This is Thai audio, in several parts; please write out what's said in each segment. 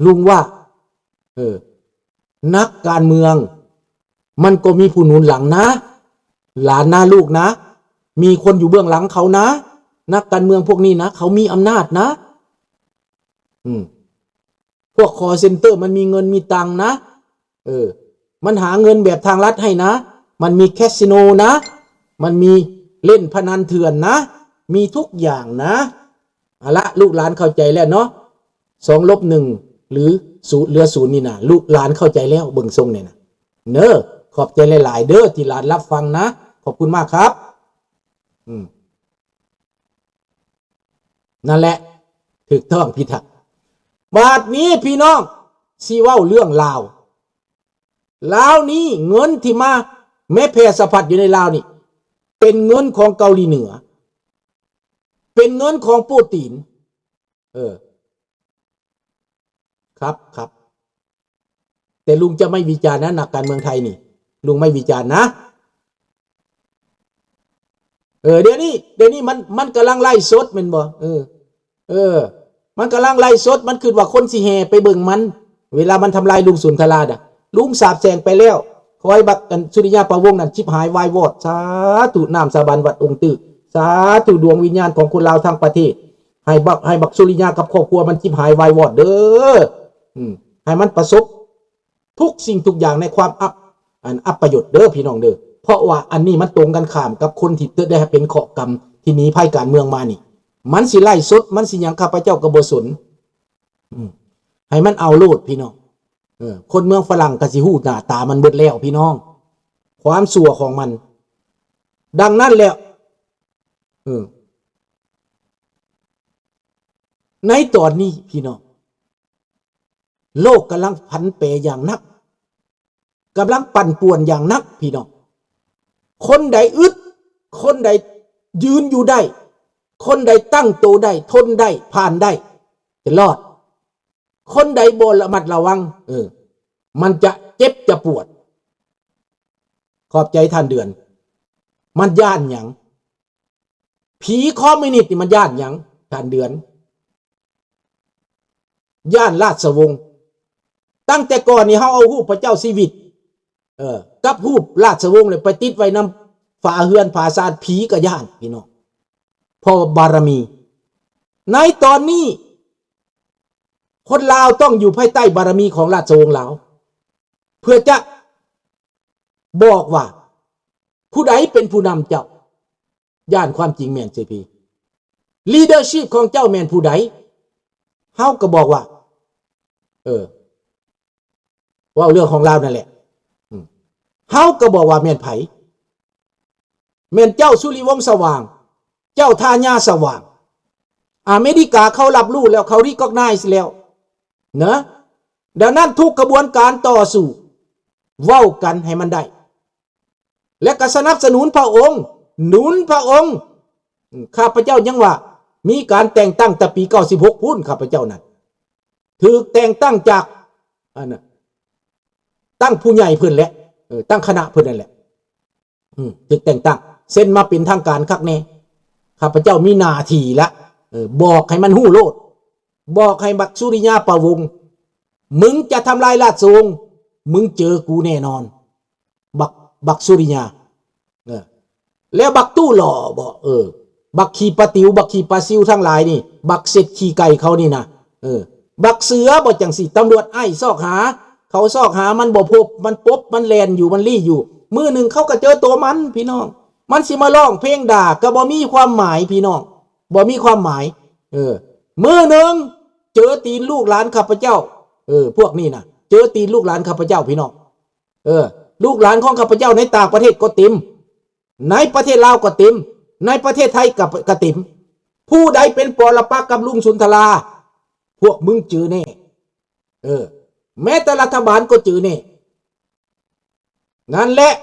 ลุงว่านักการเมืองมันก็มีผู้หนุนหลังนะหลานนะลูกนะมีคนอยู่เบื้องหลังเขานะนักการเมืองพวกนี้นะเขามีอำนาจนะพวกคอเซ็นเตอร์มันมีเงินมีตังนะมันหาเงินแบบทางลัดให้นะมันมีแคสิโนนะมันมีเล่นพนันเถื่อนนะมีทุกอย่างนะเอาละลูกหลานเข้าใจแล้วเนาะ2-1หรือ0เหลือ0นี่นะลูกหลานเข้าใจแล้วเบิ่งทรงเนี่ยนะเนอะขอบใจหลายๆเด้อที่หลานรับฟังนะขอบคุณมากครับนั่นแหละถูกต้องพี่ทักบาดนี้พี่น้องสิเว้าเรื่องลาวนี้เงินที่มาแม่แพร่สะพัดอยู่ในลาวนี่เป็นเงินของเกาหลีเหนือเป็นเงินของปูตินครับแต่ลุงจะไม่วิจารณ์นะนักการเมืองไทยนี่ลุงไม่วิจารณ์นะเดี๋ยวนี้มันกำลังไล่สดแม่นบ่มันกำลังไล่สดมันคือว่าคนสิแห่ไปเบิ่งมันเวลามันทำลายลุงสุนทราดลุงสาบแสงไปแล้วคอยบักกันสุริยาประวงนั่นชิบหายวายวอดสาธุน้ำสาบานวัดองค์ตื้อสาธุดวงวิญญาณของคนลาวทั้งประเทศให้บักสุริยากับครอบครัวมันชิบหายวายวอดเด้อให้มันประสบทุกสิ่งทุกอย่างในความอัปประโยชน์เด้อพี่น้องเด้อเพราะว่าอันนี้มันตรงกันข้ามกับคนที่ได้เป็นเคราะห์กรรมที่หนีภัยการเมืองมานี่มันสิไล่สดมันสิหยังข้าพเจ้าก็บ่สนให้มันเอาโลดพี่น้องคนเมืองฝรั่งก็สิฮู้หน้าตามันเบิดแล้วพี่น้องความชั่วของมันดังนั้นแล้วในตอนนี้พี่น้องโลกกำลังผันแปรอย่างนักกำลังปั่นป่วนอย่างนักพี่น้องคนใดอึดคนใดยืนอยู่ได้คนใดตั้งตัวได้ทนได้ผ่านได้จะรอดคนใดบ่ระมัดระวังมันจะเจ็บจะปวดขอบใจท่านเดือนมันย่านหยังผีคอมมิวนิสต์นี่มันย่านหยังท่านเดือนย่านราชวงศ์ตั้งแต่ก่อนนี่เฮาเอารูปพระเจ้าชีวิตกับรูปราชวงศ์เลยไปติดไว้นำฝาเฮือนผาซาดผีก็ย่านพี่น้องพอบารมีในตอนนี้คนลาวต้องอยู่ภายใต้บารมีของราชวงศ์ลาวเพื่อจะบอกว่าผู้ใดเป็นผู้นำเจ้าย่านความจริงแม่นสิพี่ลีดเดอร์ชิพของเจ้าแม่นผู้ใดเฮาก็บอกว่าว่าเรื่องของลาวนั่นแหละเฮาก็บอกว่าแม่นไผแม่นเจ้าสุริวงศ์สว่างเจ้าทาญาสว่างอเมริกาเขารับรู้แล้วเขารีคอกไนซ์แล้วนะดังนั้นทุกกระบวนการต่อสู้เว้ากันให้มันได้และก็สนับสนุนพระองค์หนุนพระองค์ข้าพเจ้ายังว่ามีการแต่งตั้งแต่ปี96พุ่นข้าพเจ้านั้นถูกแต่งตั้งจากตั้งผู้ใหญ่เพิ่นแหละตั้งคณะเพิ่นนั่นแหละถูกแต่งตั้งเซ็นมาเป็นทางการคักแน่ข้าพเจ้ามีหน้าที่ละบอกให้มันฮู้โลดบอกให้บักสุริยาประวงศ์มึงจะทำลายราชวงศ์มึงเจอกูแน่นอนบักสุริยาแล้วบักตู้หล่อบอกบักขี่ปะติ๋วบักขี่ปลาซิวทั้งหลายนี่บักเสร็จขี่ไก่เขานี่นะบักเสือบอกจังสิตำรวจไอ้ซอกหาเขาซอกหามันบ่พบมันปบมันแลนอยู่มันลี่อยู่มือหนึ่งเขาก็เจอตัวมันพี่น้องมันสิมาร้องเพลงด่าก็บ่มีความหมายพี่น้องบ่มีความหมายมือหนึ่งเจอตีนลูกหลานข้าพเจ้าพวกนี้นะเจอตีนลูกหลานข้าพเจ้าพี่น้องลูกหลานของข้าพเจ้าในต่างประเทศก็เต็มในประเทศลาวก็เต็มในประเทศไทยก็เต็มผู้ใดเป็นปรปักษ์กับลุงสุนทราพวกมึงเจอแน่แม้แต่รัฐบาลก็เจอแน่นั่นแหละ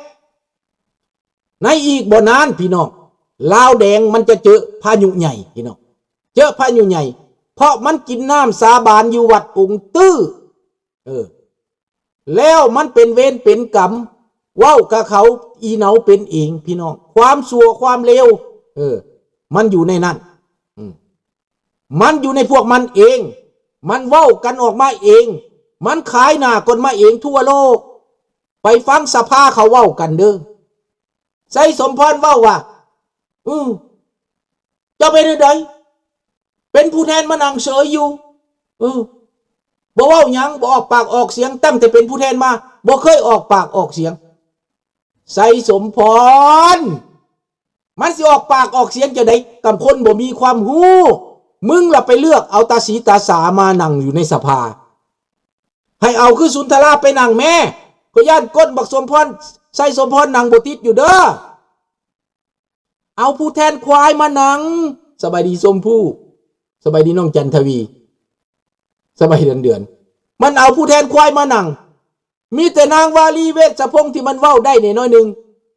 ในอีกบ่นานพี่น้องลาวแดงมันจะเจอพายุใหญ่พี่น้องเจอพายุใหญ่เพราะมันกินน้ำสาบานอยู่วัดองค์ตื้อแล้วมันเป็นเวรเป็นกรรมเว้ากับเขาอีเหนาเป็นเองพี่น้องความชั่วความเลวมันอยู่ในนั้นมันอยู่ในพวกมันเอง มันเว้ากันออกมาเองมันขายหน้าคนมาเองทั่วโลกไปฟังสภาเขาเว้ากันเด้อไสสมพรเว้าว่าจะเป็นไดเป็นผู้แทนมานั่งเฉยอยู่บ่เว้าหยังบ่ออกปากออกเสียงตั้งแต่เป็นผู้แทนมาบ่เคยออกปากออกเสียงไสสมพรมันสิออกปากออกเสียงจะได้กับคนบ่มีความรู้มึงล่ะไปเลือกเอาตาสีตาสามานั่งอยู่ในสภาให้เอาคือสุนทราไปนั่งแม่ก็ย่านก้นบักสมพรไสสมพรนั่งบ่ติดอยู่เด้อเอาผู้แทนควายมานั่งสบายดีสมผู้สบายดีน้องจันทวีสบายเดือนมันเอาผู้แทนควายมานั่งมีแต่นางวาลีเวชพงษ์ที่มันเว้าได้น้อยนึง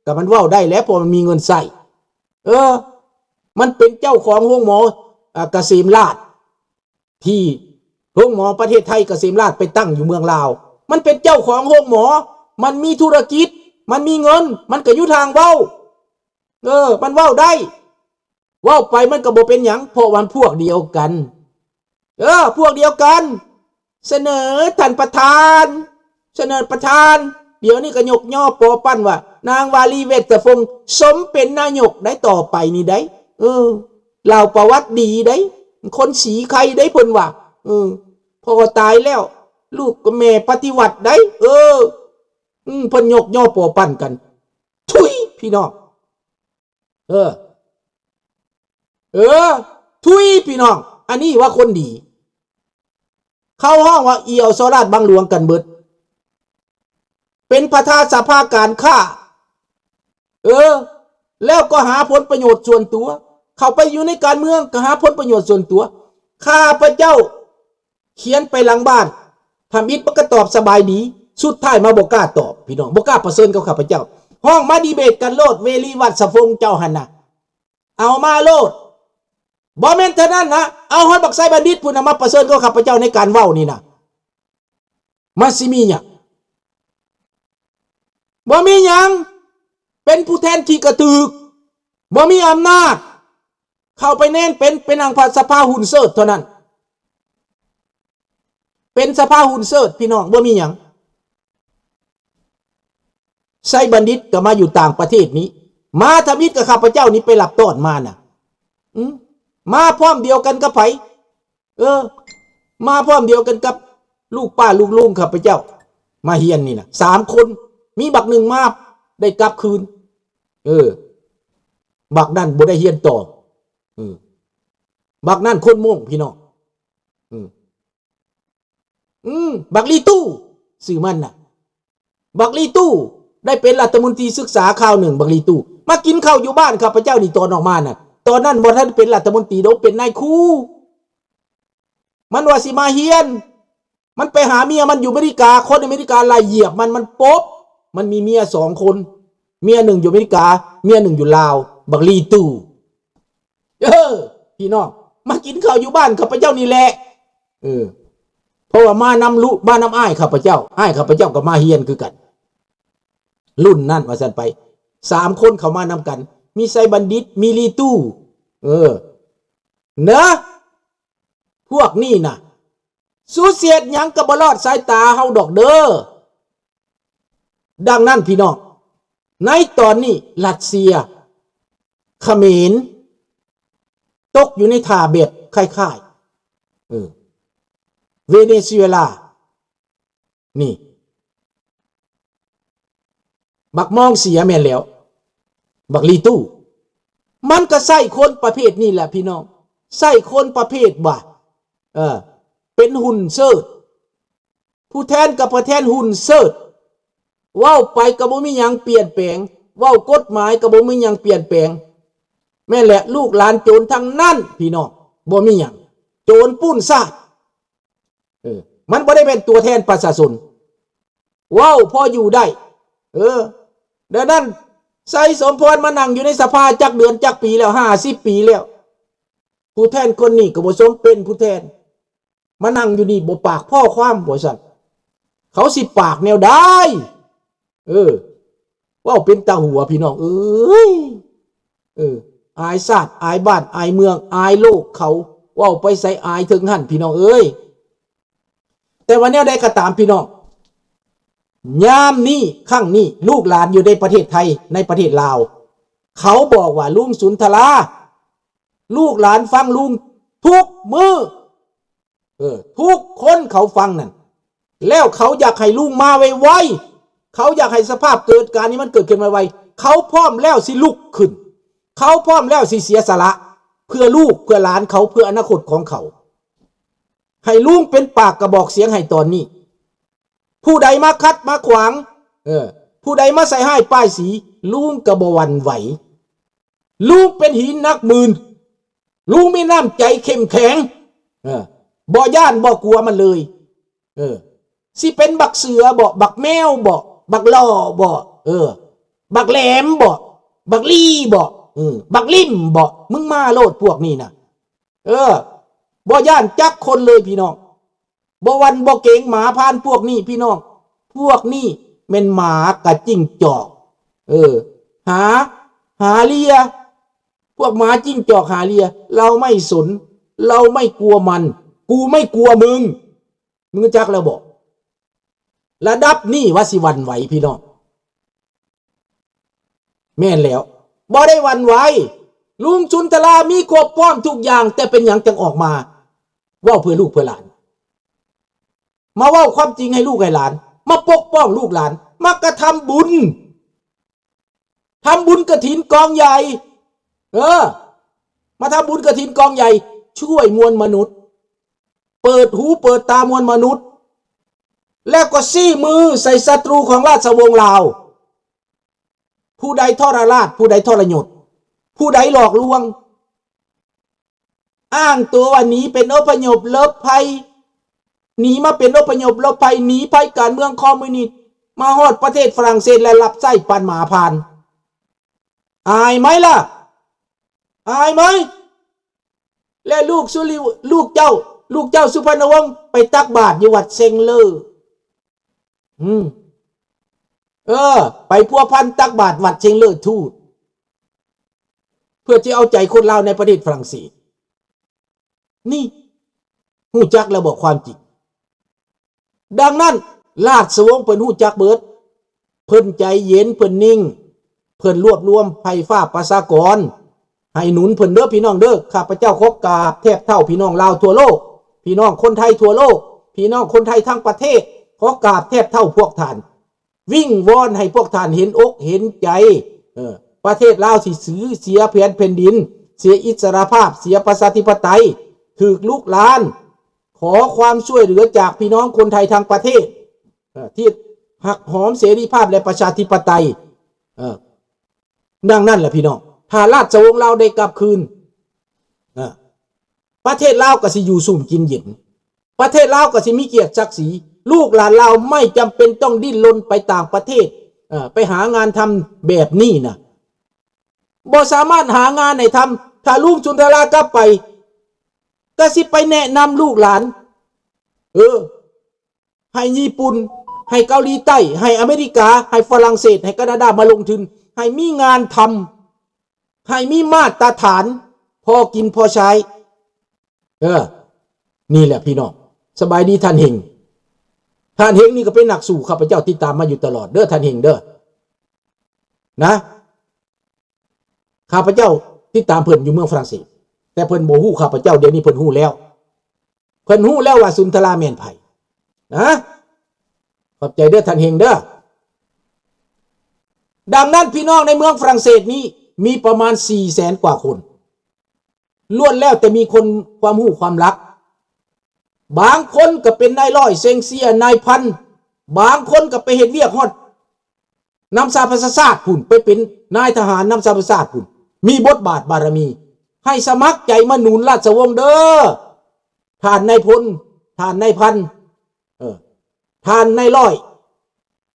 ก็มันเว้าได้แล้วเพราะมันมีเงินใส่มันเป็นเจ้าของโรงหมอเกษมราชที่โรงหมอประเทศไทยเกษมราชไปตั้งอยู่เมืองลาวมันเป็นเจ้าของโรงหมอมันมีธุรกิจมันมีเงินมันก็อยู่ทางเว้ามันเว้าได้เว้าไปมันก็บ่เป็นหยังเพราะมันพวกเดียวกันพวกเดียวกันเสนอท่านประธานเสนอประธานเดี๋ยวนี้ก็ยกย่อปอปั้นว่านางวาลีเวชพงษ์สมเป็นนายกได้ต่อไปนี่ได้เล่าประวัติดีได้คนสีใครได้เพิ่นว่าพอตายแล้วลูกกับแม่ปฏิวัติได้เพิ่นยกย่อปอปั้นกันทุยพี่น้องทุยพี่น้องอันนี้ว่าคนดีเข้าห้องว่าเอี่ยวโซราชบางหลวงกันเบิดเป็นประธานสภาการค้าแล้วก็หาผลประโยชน์ส่วนตัวเข้าไปอยู่ในการเมืองก็หาผลประโยชน์ส่วนตัวข้าพเจ้าเขียนไปหลังบ้านทำอิฐมันก็ตอบสบายดีสุดท้ายมาบ่กล้าตอบพี่น้องบ่กล้าประเสริญกับข้าพเจ้าห้องมาดีเบตกันโลดเวลีวัดสะพงเจ้าหันน่ะเอามาโลดบ่แม่นเท่านั้นนะเอาฮอดบักไซบัณฑิตพุ่นมาประเสริญกับข้าพเจ้าในการเว้านี่นะมันสิมีหยังบ่มีหยังเป็นผู้แทนที่กระตึกบ่มีอำนาจเข้าไปเน้นเป็นนางสภาหุ่นเสิร์ชเท่านั้นเป็นสภาหุ่นเสิร์ชพี่น้องบ่มีหยังไซบัณฑิตก็มาอยู่ต่างประเทศนี้มาทำอิฐกับข้าพเจ้านี้ไปหลับต้อนมาน่ะมาพร้อมเดียวกันกับไผมาพร้อมเดียวกันกับลูกป้าลูกลุงข้าพเจ้ามาเฮียนนี่นะ3 คนมีบักหนึ่งมาได้กลับคืนบักนั่นบ่ได้เฮียนต่อบักนั่นคนม่วงพี่น้องบักลีตู้สื่อมันน่ะบักลีตู้ได้เป็นรัฐมนตรีศึกษาข่าวหนึ่งบักลีตู้มากินข้าวอยู่บ้านข้าพเจ้านี่ตอนออกมาน่ะตอนนั้นบ่ท่านเป็นรัฐมนตรีโดยเป็นนายครูมันว่าสิมาเฮียนมันไปหาเมียมันอยู่อเมริกาคนอเมริกาไล่เหยียบมันป๊บมันมีเมีย2 คนเมีย1อยู่อเมริกาเมีย1อยู่ลาวบักลีตู้พี่น้องมากินข้าวอยู่บ้านข้าพเจ้านี่แหละเพราะว่ามานำลูกบ้านน้ำอ้ายข้าพเจ้าก็มาเฮียนคือกันรุ่นนั่นว่าซั่นไป3 คนเขามานำกันมีไซบัณฑิตมีลีตู้นะพวกนี้น่ะสูเสียดหยังก็บ่รอดสายตาเฮาดอกเด้อดังนั้นพี่น้องในตอนนี้รัสเซียเขมรตกอยู่ในท่าแบบคล้ายๆเวเนซุเอลานี่บักมองเสียแม่นแล้วบักลีตู้มันก็ใส่คนประเภทนี้แหละพี่น้องใส่คนประเภทว่าเป็นหุ่นเสิร์ชผู้แทนกับประแทนหุ่นเสิร์ชเว้าไปก็บ่มีหยังเปลี่ยนแปลงเว้ากฎหมายก็บ่มีหยังเปลี่ยนแปลงแม่นแหละลูกหลานโจรทั้งนั้นพี่น้องบ่มีหยังโจรปุ้นซาดมันบ่ได้เป็นตัวแทนประชาชนเว้าพออยู่ได้ดังนั้นไสสมพรมานั่งอยู่ในสภาจักเดือนจักปีแล้ว50 ปีแล้วผู้แทนคนนี้ก็บ่สมเป็นผู้แทนมานั่งอยู่นี่บ่ปากพ่อความบ่ซั่นเขาสิปากแนวได้ว่าเป็นตาหัวพี่น้องอายชาติอายบ้านอายเมืองอายโลกเขาว่าไปใส่อายถึงหั่นพี่น้อง แต่ว่าแนวใดก็ตามพี่น้องยามนี้ครั้งนี้ลูกหลานอยู่ในประเทศไทยในประเทศลาวเขาบอกว่าลุงสุนทราลูกหลานฟังลุงทุกมือทุกคนเขาฟังนั่นแล้วเขาอยากให้ลุงมาไวๆเขาอยากให้สภาพเกิดการนี้มันเกิดขึ้นไวๆเขาพร้อมแล้วสิลุกขึ้นเขาพร้อมแล้วสิเสียสละเพื่อลูกเพื่อหลานเขาเพื่ออนาคตของเขาให้ลุงเป็นปากกระบอกเสียงให้ตอนนี้ผู้ใดมาคัดมาขวางผู้ใดมาใส่ให้ป้ายสีลุงกระบวันไหวลุงเป็นหินนักมืนลุงมีน้ำใจเข้มแข็งบ่ย่านบ่กลัวมันเลยสิเป็นบักเสือบ่บักแมวบ่บักล่อบ่บักแหลมบ่บักลี่บ่บักลิ่มบ่มึงมาโลดพวกนี้นะบ่ย่านจักคนเลยพี่น้องบ่วันบ่เก่งหมาพานพวกนี้พี่น้องพวกนี้เม็นหมากะจิ้งจอกหาเลียพวกหมาจิ้งจอกหาเลียเราไม่สนเราไม่กลัวมันกูไม่กลัวมึงจักแล้วบอกระดับนี่ว่าสิวันไหวพี่น้องแม่นแล้วบ่ได้วันไหวลุงสุนทรามีครบพร้อมทุกอย่างแต่เป็นอย่างจังออกมาว่าเพื่อลูกเพื่อหลานมาว่าความจริงให้ลูกให้หลานมาปกป้องลูกหลานมากระทำบุญกฐินกองใหญ่มาทำบุญกฐินกองใหญ่ช่วยมวลมนุษย์เปิดหูเปิดตามวลมนุษย์แล้วก็ซี่มือใส่ศัตรูของราชวงศ์ลาวผู้ใดทรราชผู้ใดทรยศผู้ใดหลอกลวงอ้างตัวว่าหนีเป็นอพยพลบภัยหนีมาเป็นอพยพลบภัยหนีภัยการเมืองคอมมิวนิสต์มาฮอดประเทศฝรั่งเศสและรับไส้ปันหมาพานอายไหมล่ะอายไหมและลูกเจ้าสุพรรณวงศ์ไปตักบาตรอยู่วัดเซงเลอไปพัวพันตักบาตรวัดเชงเลอทูตเพื่อจะเอาใจคนลาวในประเทศฝรั่งเศสนี่หู้จักแล้วบอกความจริงดังนั้นราชวงศ์เพิ่นหู้จักเบิดเพิ่นใจเย็นเพิ่นนิ่งเพิ่นรวบรวมไผ่ฟ้าประชากรให้หนุนเพิ่นเด้อพี่น้องเด้อข้าพเจ้าขอกราบแทบเท่าพี่น้องลาวทั่วโลกพี่น้องคนไทยทั่วโลกพี่น้องคนไทยทั้งประเทศขอกราบแทบเท่าพวกท่านวิ่งวอนให้พวกท่านเห็นอกเห็นใจประเทศลาวสิเสียแผ่นดินเสียอิสรภาพเสียประชาธิปไตยถูกลุกลานขอความช่วยเหลือจากพี่น้องคนไทยทางประเทศที่หักหอมเสรีภาพและประชาธิปไตยดังนั้นแหละพี่น้องถ้าราชวงศ์ลาวได้กลับคืนประเทศลาวก็สิอยู่สุ่มกินเย็นประเทศลาวก็สิมีเกียรติศักดิ์ศรีลูกหลานลาวไม่จำเป็นต้องดิ้นรนไปต่างประเทศไปหางานทำแบบนี้นะบ่สามารถหางานให้ทำถ้าลุงสุนทรากลับไปก็สิไปแนะนำลูกหลานให้ญี่ปุ่นให้เกาหลีใต้ให้อเมริกาให้ฝรั่งเศสให้แคนาดามาลงทุนให้มีงานทำให้มีมาตรฐานพอกินพอใช้นี่แหละพี่น้องสบายดีท่านเฮงนี่ก็เป็นนักสู่ข้าพเจ้าติดตามมาอยู่ตลอดเด้อท่านเฮงเด้อนะข้าพเจ้าติดตามเพิ่นอยู่เมืองฝรั่งเศสแต่เพิ่นบ่ฮู้ข้าพเจ้าเดี๋ยวนี้เพิ่นฮู้แล้วว่าสุนทราแม่นไผนะขอบใจเด้อท่านเฮงเด้อดังนั้นพี่น้องในเมืองฝรั่งเศสนี้มีประมาณ 400,000 กว่าคนล้วนแล้วแต่มีคนความรู้ความรักบางคนก็เป็นนายร้อยเซงเซียนายพันบางคนก็ไปเฮ็ดเวียกฮอดนำซาภาษาศาสตร์พุ่นไปเป็นนายทหารนำซาภาษาศาสตร์พุ่นมีบทบาทบารมีให้สมัครใจมาหนุนราชวงศ์เด้อท่านนายพลท่านนายพันท่านนายร้อย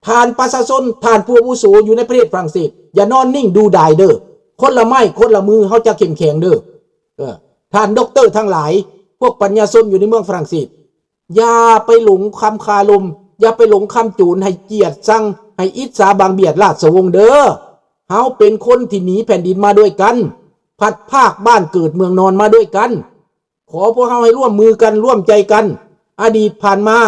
ท่านประชาชนท่านผู้อาวุโสอยู่ในประเทศฝรั่งเศสอย่านอนนิ่งดูดายเด้อคนละไม้คนละมือเฮาจะเข้มแข็งเด้อท่านด็อกเตอร์ทั้งหลายพวกปัญญาชนอยู่ในเมืองฝรั่งเศสอย่าไปหลงคำคาลมอย่าไปหลงคำจูนให้เกียรติสั่งให้อิจฉาบางเบียดราชวงศ์เด้อเฮาเป็นคนที่หนีแผ่นดินมาด้วยกันพัดภาคบ้านเกิดเมืองนอนมาด้วยกันขอพวกเฮาให้ร่วมมือกันร่วมใจกันอดีตผ่านมา